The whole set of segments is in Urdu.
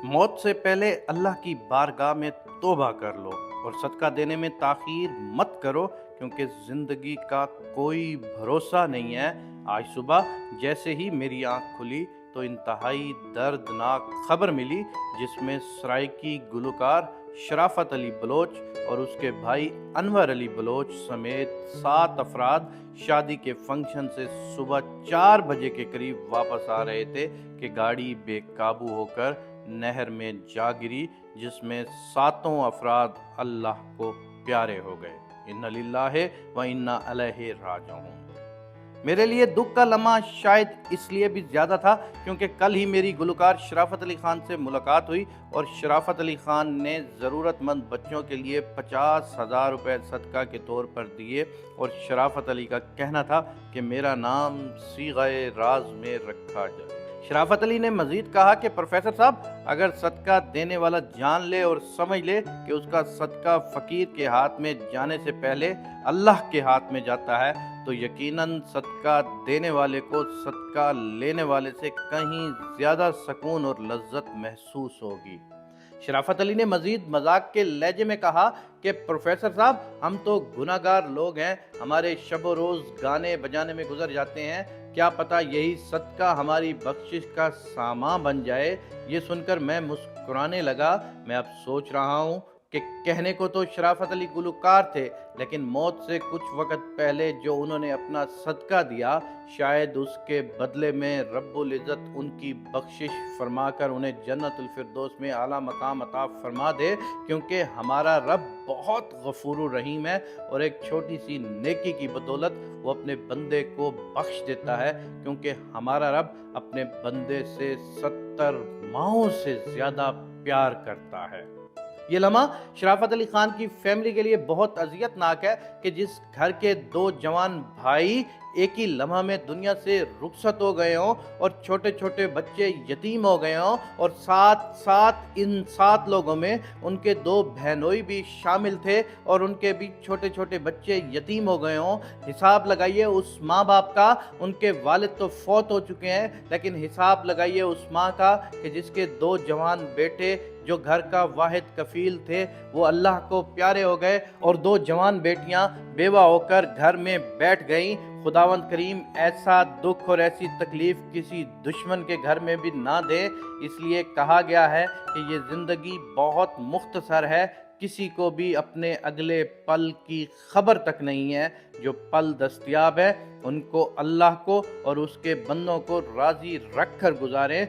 موت سے پہلے اللہ کی بارگاہ میں توبہ کر لو اور صدقہ دینے میں تاخیر مت کرو، کیونکہ زندگی کا کوئی بھروسہ نہیں ہے۔ آج صبح جیسے ہی میری آنکھ کھلی تو انتہائی دردناک خبر ملی، جس میں سرائیکی گلوکار شرافت علی بلوچ اور اس کے بھائی انور علی بلوچ سمیت 7 افراد شادی کے فنکشن سے صبح 4 بجے کے قریب واپس آ رہے تھے کہ گاڑی بے قابو ہو کر نہر میں جا گری، جس میں 7 افراد اللہ کو پیارے ہو گئے۔ انا للہ و انا الیہ راجعون۔ میرے لیے دکھ کا لمحہ شاید اس لیے بھی زیادہ تھا کیونکہ کل ہی میری گلوکار شرافت علی خان سے ملاقات ہوئی اور شرافت علی خان نے ضرورت مند بچوں کے لیے 50,000 روپے صدقہ کے طور پر دیے، اور شرافت علی کا کہنا تھا کہ میرا نام صیغہ راز میں رکھا جائے۔ شرافت علی نے مزید کہا کہ پروفیسر صاحب، اگر صدقہ دینے والا جان لے اور سمجھ لے کہ اس کا صدقہ فقیر کے ہاتھ میں جانے سے پہلے اللہ کے ہاتھ میں جاتا ہے تو یقیناً صدقہ دینے والے کو صدقہ لینے والے سے کہیں زیادہ سکون اور لذت محسوس ہوگی۔ شرافت علی نے مزید مذاق کے لہجے میں کہا کہ پروفیسر صاحب، ہم تو گناہ گار لوگ ہیں، ہمارے شب و روز گانے بجانے میں گزر جاتے ہیں، کیا پتہ یہی صدقہ ہماری بخشش کا سامان بن جائے۔ یہ سن کر میں مسکرانے لگا۔ میں اب سوچ رہا ہوں کہ کہنے کو تو شرافت علی گلوکار تھے، لیکن موت سے کچھ وقت پہلے جو انہوں نے اپنا صدقہ دیا، شاید اس کے بدلے میں رب العزت ان کی بخشش فرما کر انہیں جنت الفردوس میں اعلیٰ مقام عطا فرما دے، کیونکہ ہمارا رب بہت غفور الرحیم ہے اور ایک چھوٹی سی نیکی کی بدولت وہ اپنے بندے کو بخش دیتا ہے، کیونکہ ہمارا رب اپنے بندے سے 70 ماہوں سے زیادہ پیار کرتا ہے۔ یہ لمحہ شرافت علی خان کی فیملی کے لیے بہت اذیت ناک ہے کہ جس گھر کے 2 جوان بھائی ایک ہی لمحہ میں دنیا سے رخصت ہو گئے ہوں اور چھوٹے چھوٹے بچے یتیم ہو گئے ہوں، اور ساتھ ان 7 لوگوں میں ان کے 2 بہنوئی بھی شامل تھے اور ان کے بھی چھوٹے چھوٹے بچے یتیم ہو گئے ہوں۔ حساب لگائیے اس ماں باپ کا، ان کے والد تو فوت ہو چکے ہیں، لیکن حساب لگائیے اس ماں کا کہ جس کے 2 جوان بیٹے جو گھر کا واحد کفیل تھے وہ اللہ کو پیارے ہو گئے، اور 2 جوان بیٹیاں بیوہ ہو کر گھر میں بیٹھ گئیں۔ خداوند کریم ایسا دکھ اور ایسی تکلیف کسی دشمن کے گھر میں بھی نہ دے۔ اس لیے کہا گیا ہے کہ یہ زندگی بہت مختصر ہے، کسی کو بھی اپنے اگلے پل کی خبر تک نہیں ہے۔ جو پل دستیاب ہے ان کو اللہ کو اور اس کے بندوں کو راضی رکھ کر گزاریں۔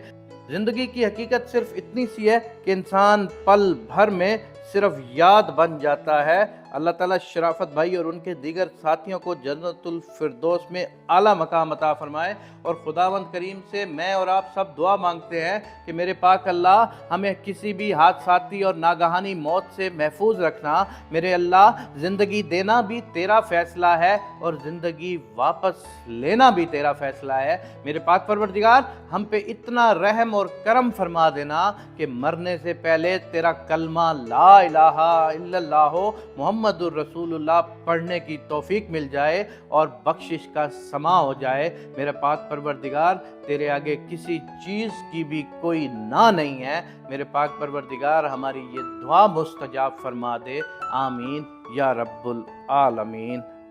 زندگی کی حقیقت صرف اتنی سی ہے کہ انسان پل بھر میں صرف یاد بن جاتا ہے۔ اللہ تعالیٰ شرافت بھائی اور ان کے دیگر ساتھیوں کو جنت الفردوس میں اعلیٰ مقام عطا فرمائے، اور خداوند کریم سے میں اور آپ سب دعا مانگتے ہیں کہ میرے پاک اللہ ہمیں کسی بھی حادثاتی اور ناگہانی موت سے محفوظ رکھنا۔ میرے اللہ، زندگی دینا بھی تیرا فیصلہ ہے اور زندگی واپس لینا بھی تیرا فیصلہ ہے۔ میرے پاک پروردگار، ہم پہ اتنا رحم اور کرم فرما دینا کہ مرنے سے پہلے تیرا کلمہ لا الہ الا اللہ محمد الرسول اللہ پڑھنے کی توفیق مل جائے اور بخشش کا سماع ہو جائے۔ میرے پاک پروردگار، تیرے آگے کسی چیز کی بھی کوئی نہ نہیں ہے۔ میرے پاک پروردگار، ہماری یہ دعا مستجاب فرما دے۔ آمین یا رب العالمین۔